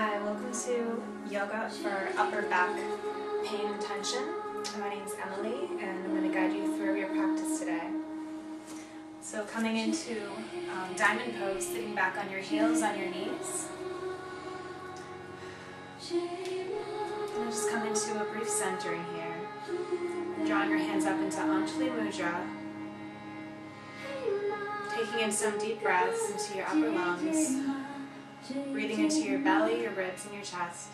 Hi, welcome to yoga for upper back pain and tension. My name is Emily and I'm going to guide you through your practice today. So coming into diamond pose, sitting back on your heels, on your knees. And just come into a brief centering here. Drawing your hands up into Anjali Mudra. Taking in some deep breaths into your upper lungs. Breathing into your belly, your ribs, and your chest.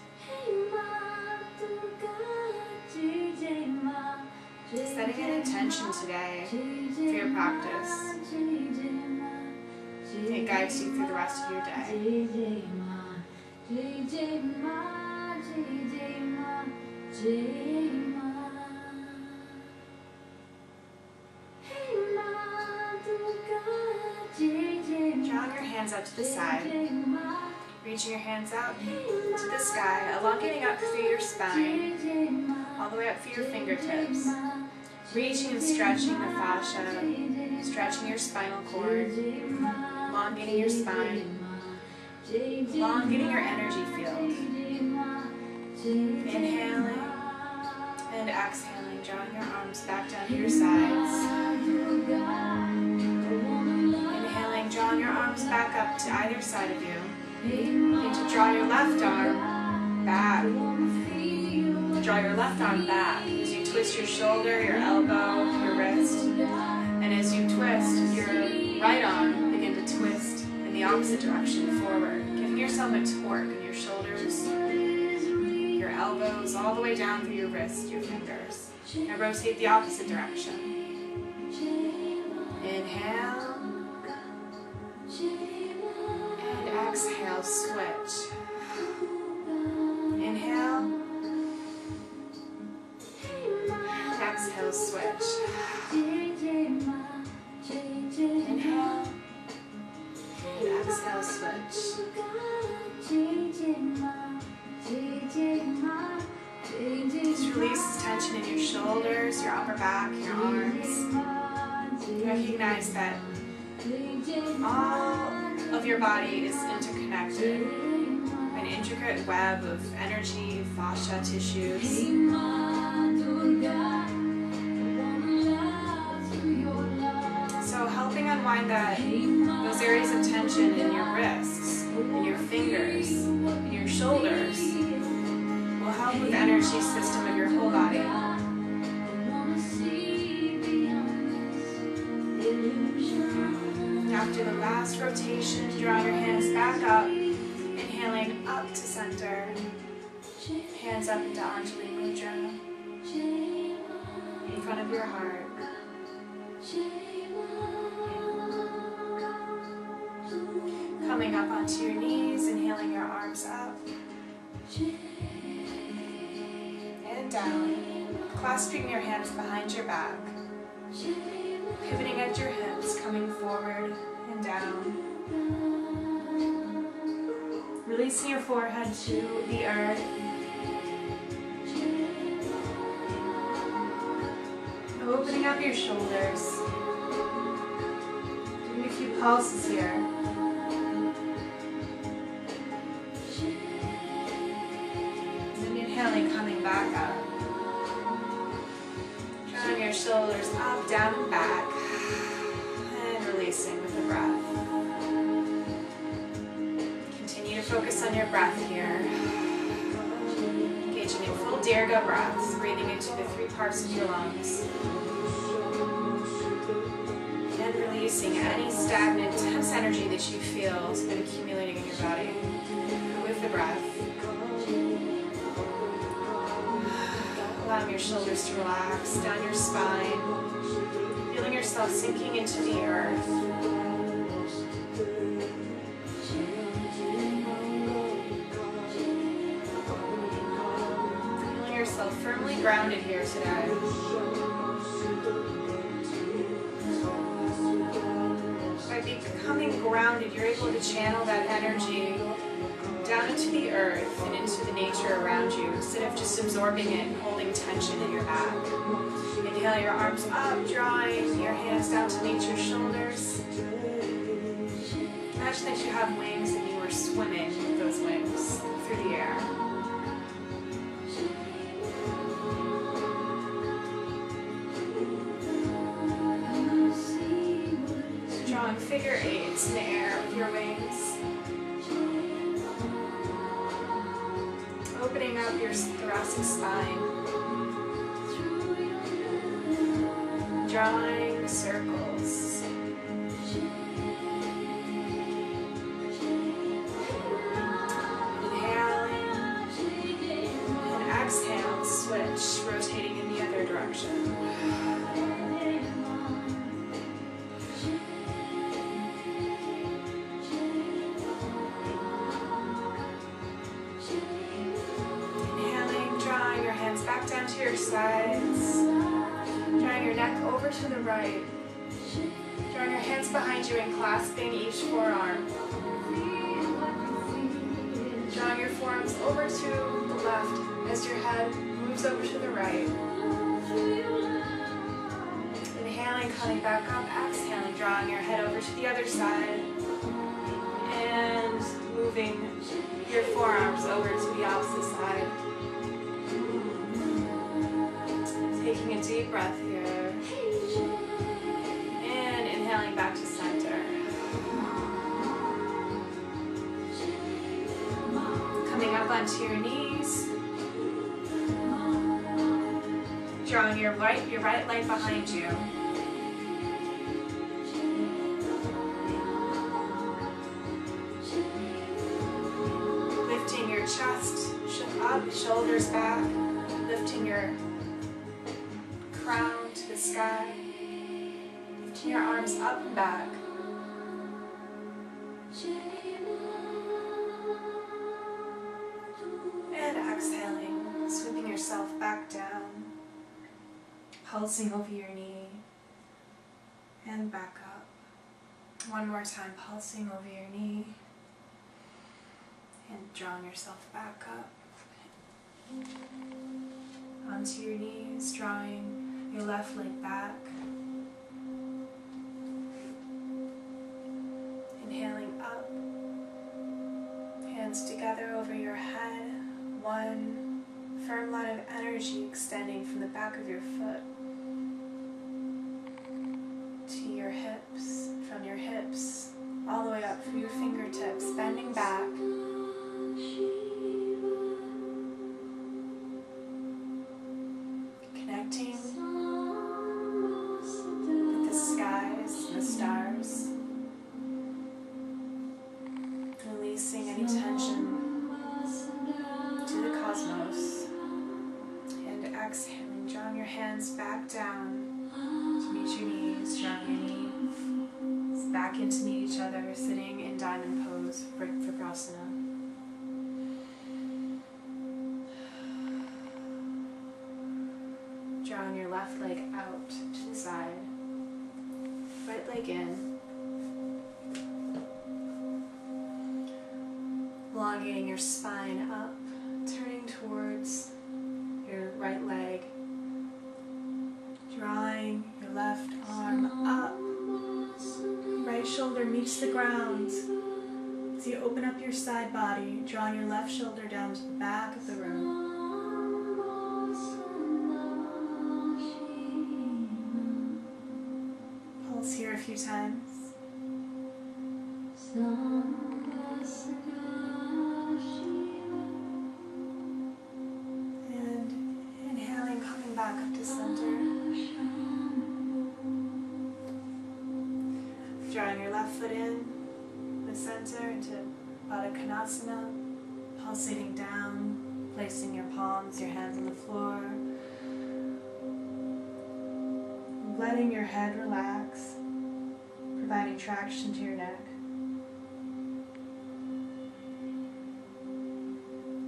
Setting an intention today for your practice. It guides you through the rest of your day. Drawing your hands up to the side. Reaching your hands out to the sky, elongating up through your spine, all the way up through your fingertips. Reaching and stretching the fascia, stretching your spinal cord, elongating your spine, elongating your energy field. Inhaling and exhaling, drawing your arms back down to your sides. Inhaling, drawing your arms back up to either side of you. And to draw your left arm back. Draw your left arm back as you twist your shoulder, your elbow, your wrist. And as you twist, your right arm begin to twist in the opposite direction forward, giving yourself a torque in your shoulders, your elbows, all the way down through your wrists, your fingers. Now rotate the opposite direction. Inhale. And exhale, switch. Inhale. Exhale, switch. Inhale. And exhale, switch. Just release tension in your shoulders, your upper back, your arms. Recognize that all of your body is interconnected, an intricate web of energy, fascia, tissues. So helping unwind those areas of tension in your wrists, in your fingers, in your shoulders will help with the energy system of your whole body. After the last rotation, draw your hands back up, inhaling up to center, hands up into Anjali Mudra, in front of your heart. Coming up onto your knees, inhaling your arms up, and down, clasping your hands behind your back. Pivoting at your hips, coming forward and down. Releasing your forehead to the earth. Opening up your shoulders. Doing a few pulses here. And inhaling, coming back up. Drawing your shoulders up, down, and back. And releasing with the breath. Continue to focus on your breath here. Engaging in full Dirga breaths, breathing into the 3 parts of your lungs. And releasing any stagnant, tense energy that you feel has been accumulating in your body with the breath. Allowing your shoulders to relax down your spine, feeling yourself sinking into the earth. Feeling yourself firmly grounded here today. By becoming grounded, you're able to channel that energy down into the earth and into the nature around you, instead of just absorbing it and holding tension in your back. Inhale your arms up, drawing your hands down to nature's shoulders. Imagine that you have wings and you are swimming with those wings through the air. Drawing figure eights in the air with your wings. Opening up your thoracic spine. Drawing circles. Inhaling and exhale, switch, rotating in the other direction. Back down to your sides, drawing your neck over to the right, drawing your hands behind you and clasping each forearm, drawing your forearms over to the left as your head moves over to the right. Inhaling, coming back up, exhaling, drawing your head over to the other side, and moving your forearms over to the opposite side. Taking a deep breath here, and inhaling back to center. Coming up onto your knees, drawing your right leg behind you. Lifting your chest up, shoulders back, lifting your crown to the sky, lifting your arms up and back. And exhaling, sweeping yourself back down, pulsing over your knee, and back up. One more time, pulsing over your knee, and drawing yourself back up. Onto your knees, drawing your left leg back. Inhaling up. Hands together over your head. One firm line of energy extending from the back of your foot to your hips. From your hips all the way up through your fingertips, bending back. Connecting with the skies, the stars, releasing any tension to the cosmos, and exhaling, drawing your hands back down to meet your knees, drawing your knees back in to meet each other, sitting in diamond pose for Prasana. Drawing your left leg out to the side, right leg in, elongating your spine up, turning towards your right leg, drawing your left arm up, right shoulder meets the ground. So you open up your side body, drawing your left shoulder down to the back of the room. Pulse here a few times. And inhaling, coming back up to center. Drawing your left foot in the center into Baddha Konasana, pulsating down, placing your palms, your hands on the floor, letting your head relax, providing traction to your neck.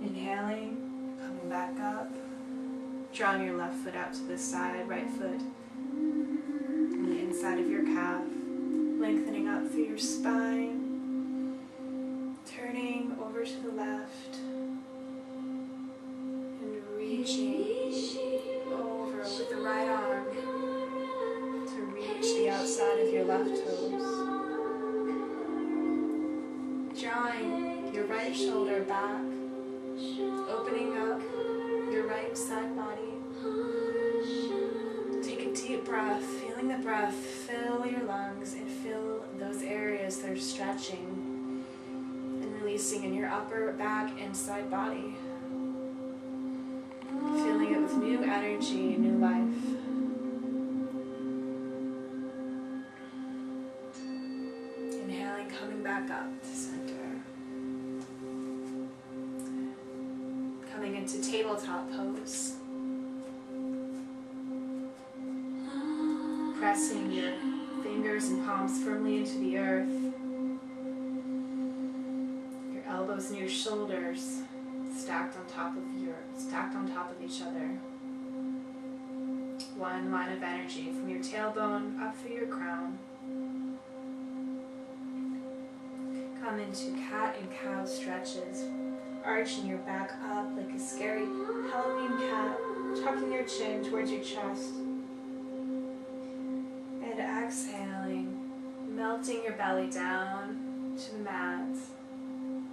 Inhaling, coming back up, drawing your left foot out to the side, right foot on the inside of your calf, lengthening up through your spine, turning over to the left, and reaching over with the right arm to reach the outside of your left toes. Drawing your right shoulder back, Opening up your right side body. Take a deep breath, feeling the breath fill your lungs and fill those areas that are stretching and releasing in your upper back and side body. Filling it with new energy, new life. Inhaling, coming back up to center. Coming into tabletop pose. Pressing your fingers and palms firmly into the earth. Your elbows and your shoulders stacked on top of each other. One line of energy from your tailbone up through your crown. Come into cat and cow stretches, arching your back up like a scary Halloween cat, tucking your chin towards your chest. And exhaling, melting your belly down to the mat,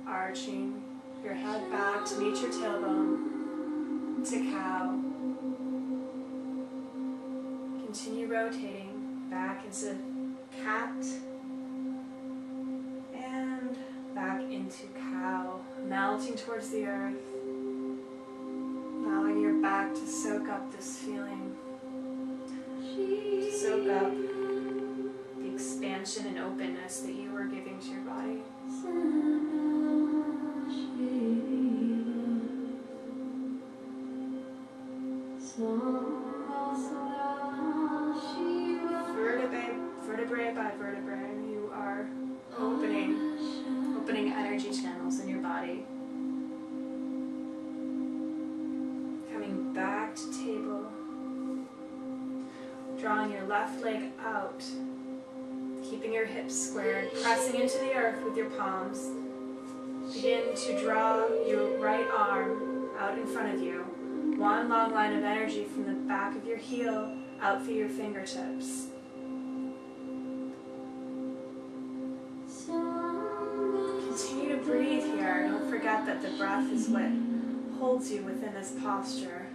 arching your head back to meet your tailbone, to cow. Continue rotating back into cat and back into cow, melting towards the earth, allowing your back to soak up this feeling, to soak up the expansion and openness that you are giving to your body. Vertebrae by vertebrae, you are opening energy channels in your body. Coming back to table. Drawing your left leg out. Keeping your hips squared, pressing into the earth with your palms. Begin to draw your right arm out in front of you. One long line of energy from the back of your heel out through your fingertips. Continue to breathe here. Don't forget that the breath is what holds you within this posture.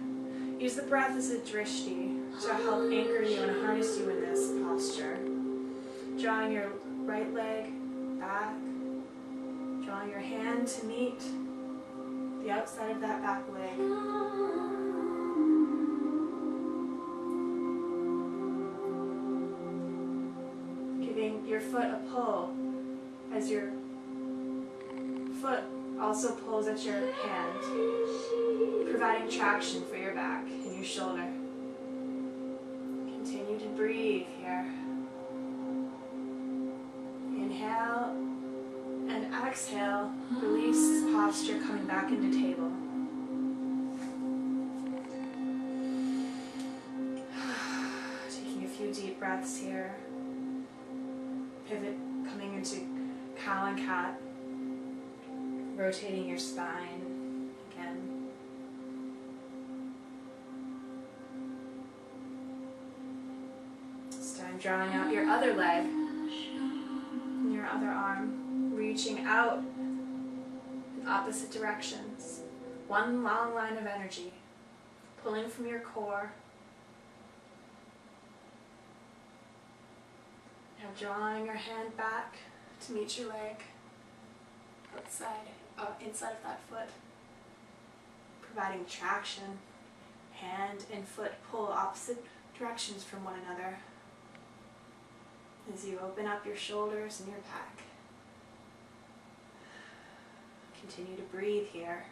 Use the breath as a drishti to help anchor you and harness you in this posture. Drawing your right leg back. Drawing your hand to meet the outside of that back leg. Giving your foot a pull as your foot also pulls at your hand, providing traction for your back and your shoulder. Continue to breathe here. Inhale and exhale, release this posture, coming back into table. Taking a few deep breaths here. Pivot, coming into cow and cat. Rotating your spine again. This time drawing out your other leg and your other arm, reaching out in opposite directions. One long line of energy, pulling from your core. Now drawing your hand back to meet your leg inside of that foot, providing traction. Hand and foot pull opposite directions from one another as you open up your shoulders and your back. Continue to breathe here.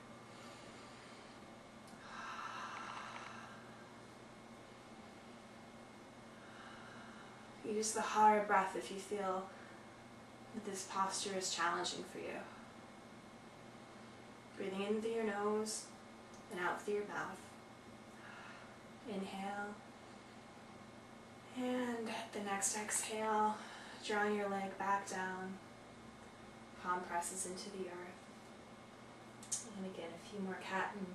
Use the hard breath if you feel that this posture is challenging for you. Breathing in through your nose and out through your mouth. Inhale. And at the next exhale, drawing your leg back down. Palm presses into the earth. And again, a few more cat and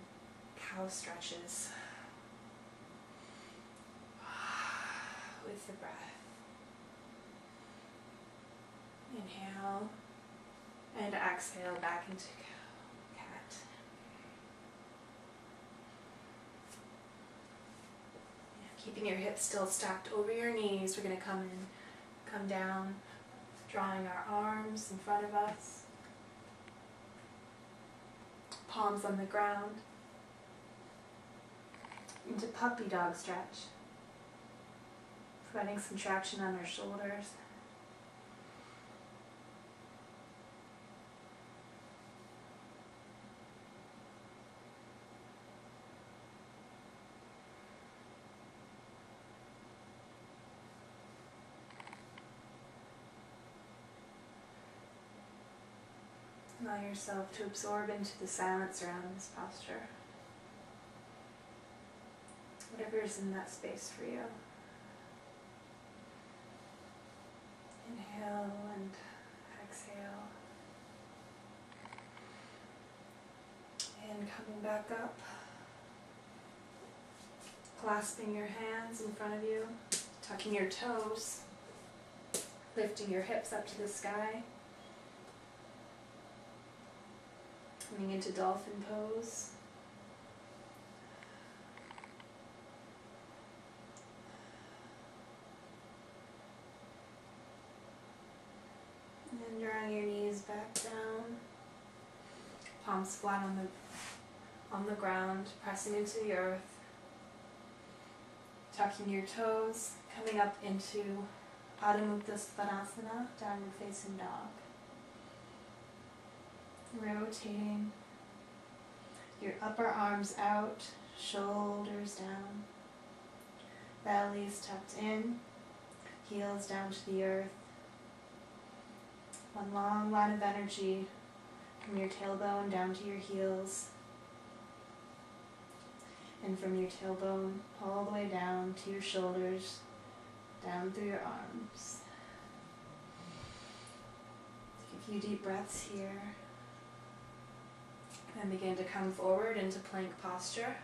cow stretches. With the breath. Inhale and exhale back into cat. Keeping your hips still stacked over your knees, we're going to come in, come down, drawing our arms in front of us, palms on the ground, into puppy dog stretch, providing some traction on our shoulders. Allow yourself to absorb into the silence around this posture. Whatever is in that space for you. Inhale and exhale. And coming back up. Clasping your hands in front of you. Tucking your toes. Lifting your hips up to the sky. Coming into dolphin pose. And then drawing your knees back down. Palms flat on the ground, pressing into the earth. Tucking your toes, coming up into Adho Mukha Svanasana, downward facing dog. Rotating your upper arms out, shoulders down, bellies tucked in, heels down to the earth. One long line of energy from your tailbone down to your heels, and from your tailbone all the way down to your shoulders, down through your arms. Take a few deep breaths here. And begin to come forward into plank posture,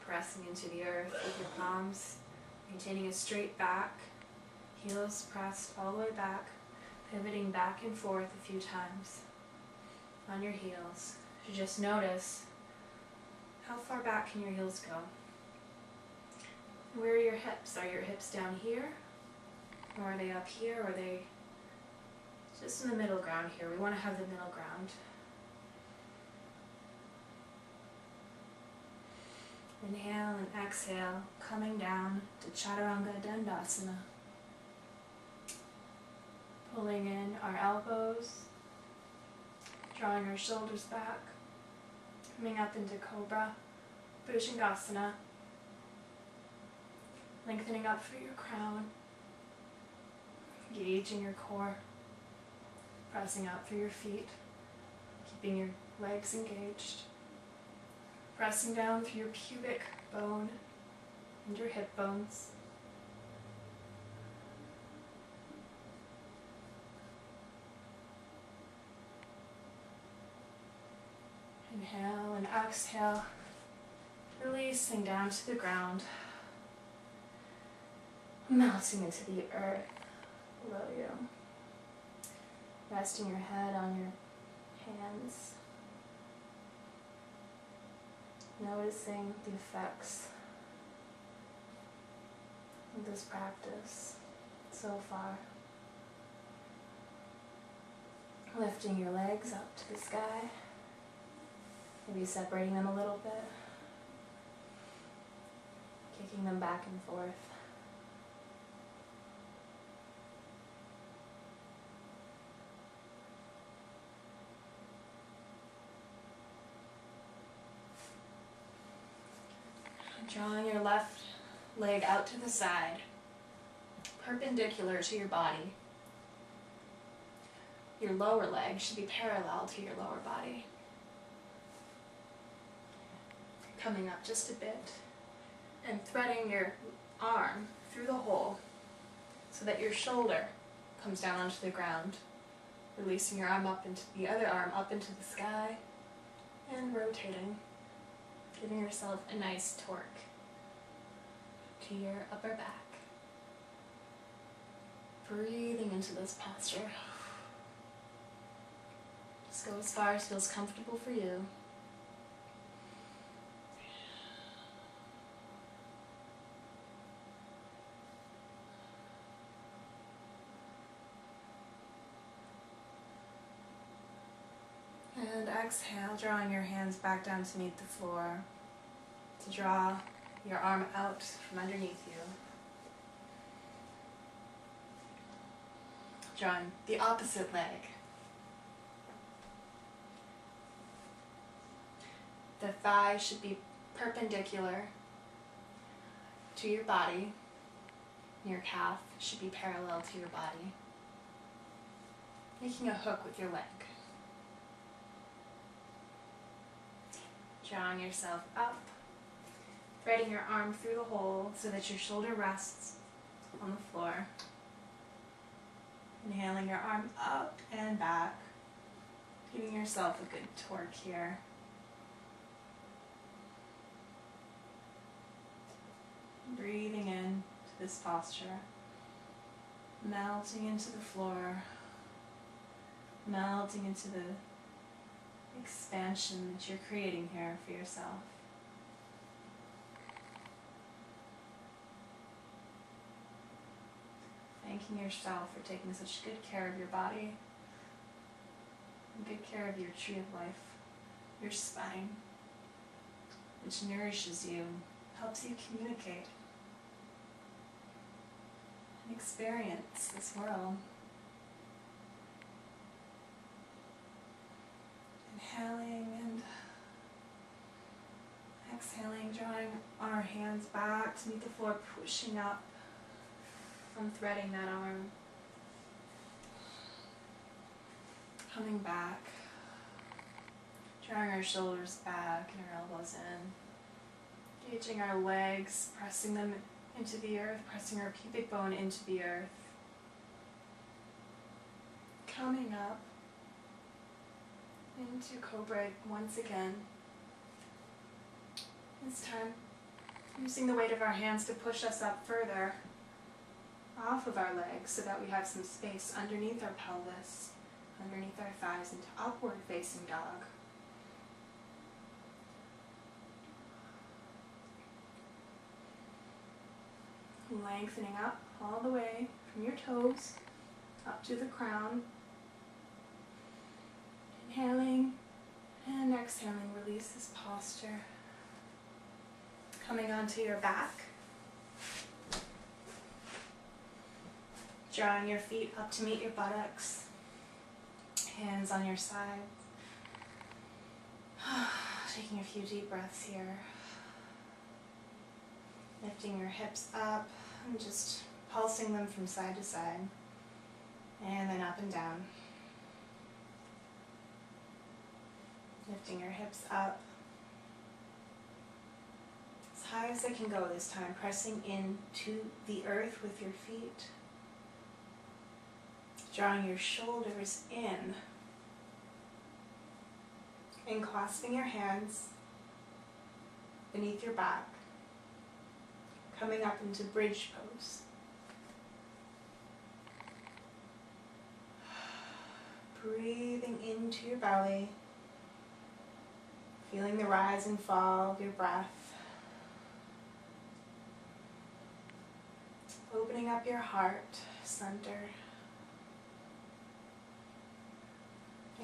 pressing into the earth with your palms, maintaining a straight back, heels pressed all the way back, pivoting back and forth a few times on your heels. You just notice how far back can your heels go. Where are your hips? Are your hips down here? Or are they up here? Or are they just in the middle ground here? We want to have the middle ground. Inhale and exhale, coming down to Chaturanga Dandasana. Pulling in our elbows, drawing our shoulders back, coming up into Cobra, Bhujangasana, lengthening up through your crown, engaging your core, pressing out through your feet, keeping your legs engaged. Pressing down through your pubic bone and your hip bones. Inhale and exhale, releasing down to the ground, melting into the earth below you. Resting your head on your hands. Noticing the effects of this practice so far. Lifting your legs up to the sky, maybe separating them a little bit, kicking them back and forth. Drawing your left leg out to the side, perpendicular to your body. Your lower leg should be parallel to your lower body. Coming up just a bit and threading your arm through the hole so that your shoulder comes down onto the ground. Releasing your arm up into the other arm up into the sky and rotating. Giving yourself a nice torque to your upper back. Breathing into this posture. Just go as far as feels comfortable for you. exhale, drawing your hands back down to meet the floor, to draw your arm out from underneath you. Drawing the opposite leg. The thigh should be perpendicular to your body. Your calf should be parallel to your body. Making a hook with your leg. Drawing yourself up, threading your arm through the hole so that your shoulder rests on the floor. Inhaling your arm up and back, giving yourself a good torque here. Breathing in to this posture, melting into the floor, melting into the expansion that you're creating here for yourself. Thanking yourself for taking such good care of your body and good care of your tree of life, your spine, which nourishes you, helps you communicate and experience this world. Inhaling and exhaling, drawing our hands back to meet the floor, pushing up from threading that arm. Coming back, drawing our shoulders back and our elbows in. Engaging our legs, pressing them into the earth, pressing our pubic bone into the earth. Coming up into Cobra once again. This time, using the weight of our hands to push us up further off of our legs so that we have some space underneath our pelvis, underneath our thighs, into upward facing dog. Lengthening up all the way from your toes up to the crown. Inhaling and exhaling, release this posture. Coming onto your back. Drawing your feet up to meet your buttocks. Hands on your sides. Taking a few deep breaths here. Lifting your hips up and just pulsing them from side to side. And then up and down. Lifting your hips up. As high as they can go this time, pressing into the earth with your feet. Drawing your shoulders in. And clasping your hands beneath your back. Coming up into bridge pose. Breathing into your belly. Feeling the rise and fall of your breath. Opening up your heart center.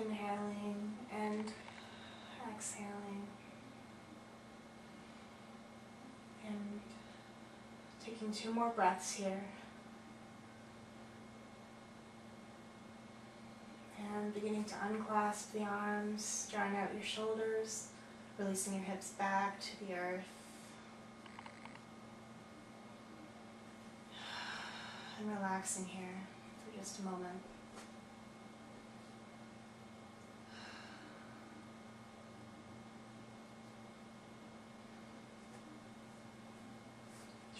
Inhaling and exhaling. And taking 2 more breaths here. And beginning to unclasp the arms, drawing out your shoulders, releasing your hips back to the earth. And relaxing here for just a moment.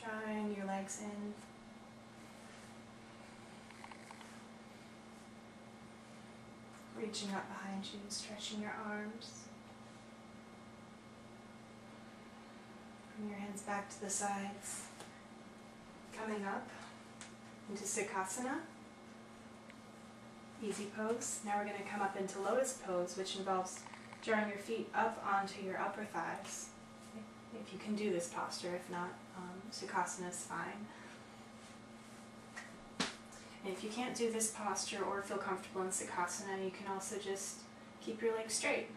Drawing your legs in. Reaching up behind you, stretching your arms. Bring your hands back to the sides. Coming up into Sukhasana. Easy pose. Now we're going to come up into Lotus pose, which involves drawing your feet up onto your upper thighs. If you can do this posture, if not, Sukhasana is fine. And if you can't do this posture or feel comfortable in Sukhasana, you can also just Keep your legs straight.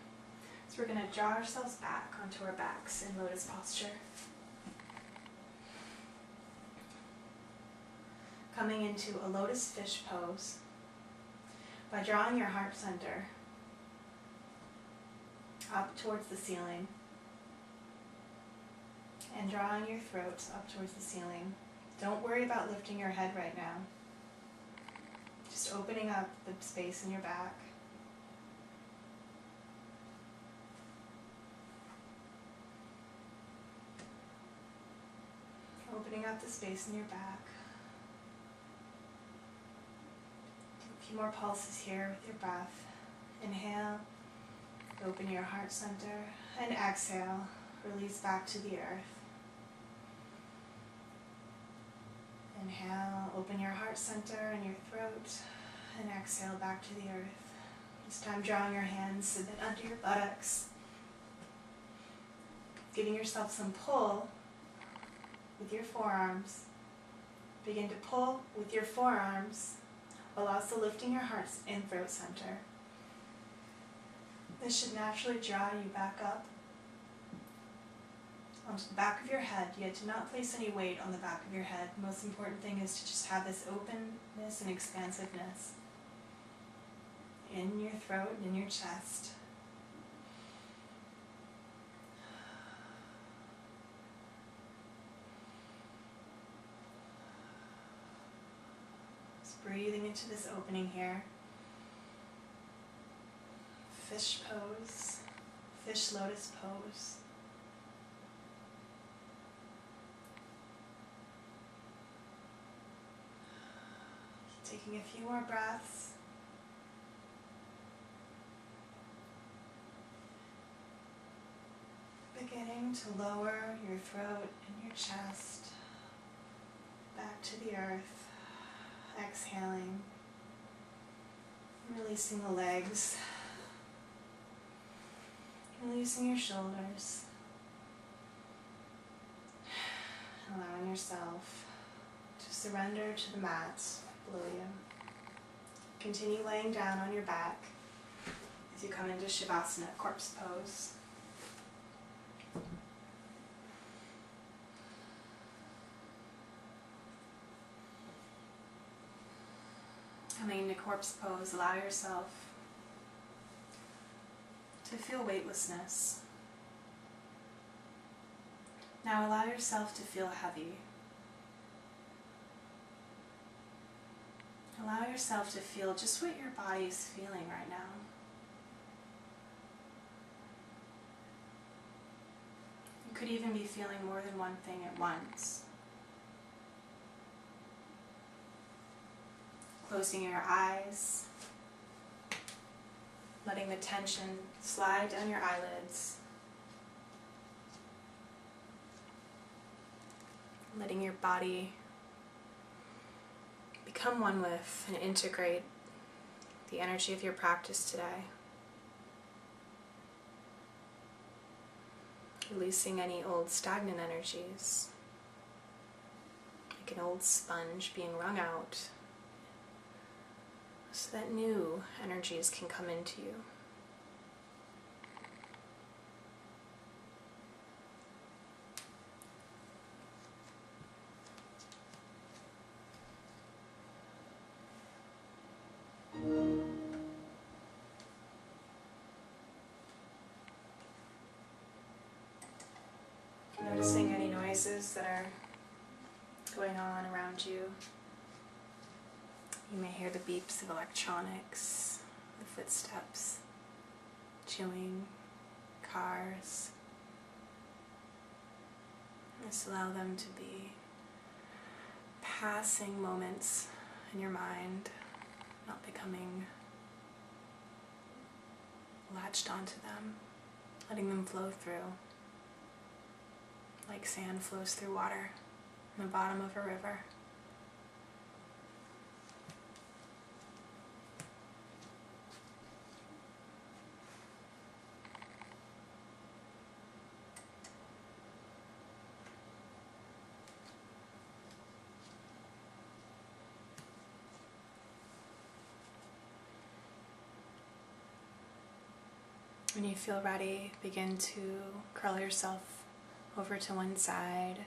So we're going to draw ourselves back onto our backs in lotus posture. Coming into a lotus fish pose by drawing your heart center up towards the ceiling and drawing your throat up towards the ceiling. Don't worry about lifting your head right now. Just opening up the space in your back. Opening up the space in your back. A few more pulses here with your breath. Inhale, open your heart center, and exhale, release back to the earth. Inhale, open your heart center and your throat, and exhale back to the earth. This time drawing your hands a bit under your buttocks, giving yourself some pull with your forearms. Begin to pull with your forearms while also lifting your heart and throat center. This should naturally draw you back up onto the back of your head. Yet do not place any weight on the back of your head. The most important thing is to just have this openness and expansiveness in your throat and in your chest. Breathing into this opening here. Fish pose, fish lotus pose. Taking a few more breaths. Beginning to lower your throat and your chest back to the earth. Exhaling, releasing the legs, releasing your shoulders, allowing yourself to surrender to the mat below you. Continue laying down on your back as you come into Shavasana, corpse pose. Coming into corpse pose, allow yourself to feel weightlessness. Now allow yourself to feel heavy. Allow yourself to feel just what your body is feeling right now. You could even be feeling more than one thing at once. Closing your eyes, letting the tension slide down your eyelids, letting your body become one with and integrate the energy of your practice today. Releasing any old stagnant energies, like an old sponge being wrung out, so that new energies can come into you. Noticing any noises that are going on around you. You may hear the beeps of electronics, the footsteps, chewing, cars. Just allow them to be passing moments in your mind, not becoming latched onto them, letting them flow through, like sand flows through water in the bottom of a river. When you feel ready, begin to curl yourself over to one side,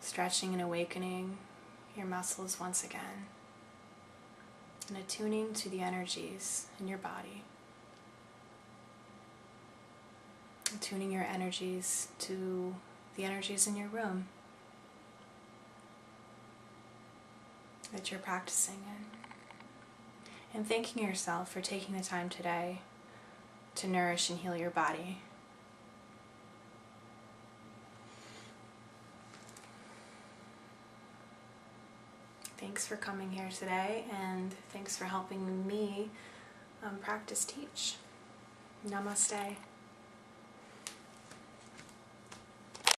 stretching and awakening your muscles once again, and attuning to the energies in your body, attuning your energies to the energies in your room that you're practicing in, and thanking yourself for taking the time today to nourish and heal your body. Thanks for coming here today, and thanks for helping me practice teach. Namaste.